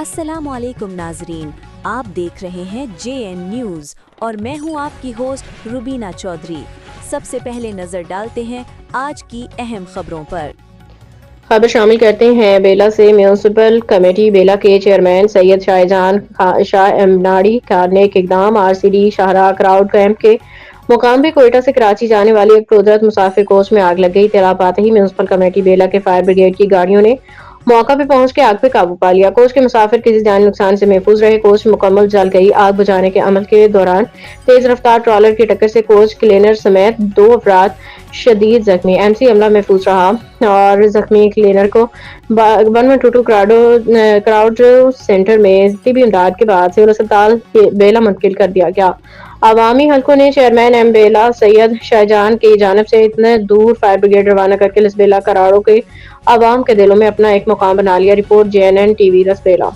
अस्सलाम वालेकुम नाजरीन, आप देख रहे हैं JN न्यूज़ और मैं हूं आपकी होस्ट रुबीना चौधरी। सबसे पहले नजर डालते हैं आज की अहम खबरों पर। खबर शामिल करते हैं बेला से। म्यूनिसिपल कमेटी बेला के चेयरमैन सैयद शाहजहान शाह एमनाड़ी का नेक इकदाम। RCD शाहराह क्राउड कैंप के मुकाम पे कोयटा से कराची जाने वाली एक प्रोदरत मुसाफिर कोच में आग लग गई। इत्तला पाते ही म्यूनिसिपल कमेटी बेला के फायर ब्रिगेड की गाड़ियों ने मौका पे पहुंच के आग पे काबू पा लिया। कोच के मुसाफिर किसी जानी नुकसान से महफूज रहे। कोच मुकम्मल जल गई। आग बुझाने के अमल के दौरान तेज रफ्तार ट्रॉलर की टक्कर से कोच क्लीनर समेत 2 अफराद शदीद जख्मी। MC अमला महफूज रहा और जख्मी क्लीनर को 1122 क्राउड सेंटर में तिबी इमदाद के बाद सिविल अस्पताल बेला मुंतकिल कर दिया गया। अवामी हलकों ने चेयरमैन एम बेला सैयद शाहजहान की जानिब से इतने दूर फायर ब्रिगेड रवाना करके लसबेला कराड़ों के अवाम के दिलों में अपना एक मुकाम बना लिया। Report JNN TV Lasbela.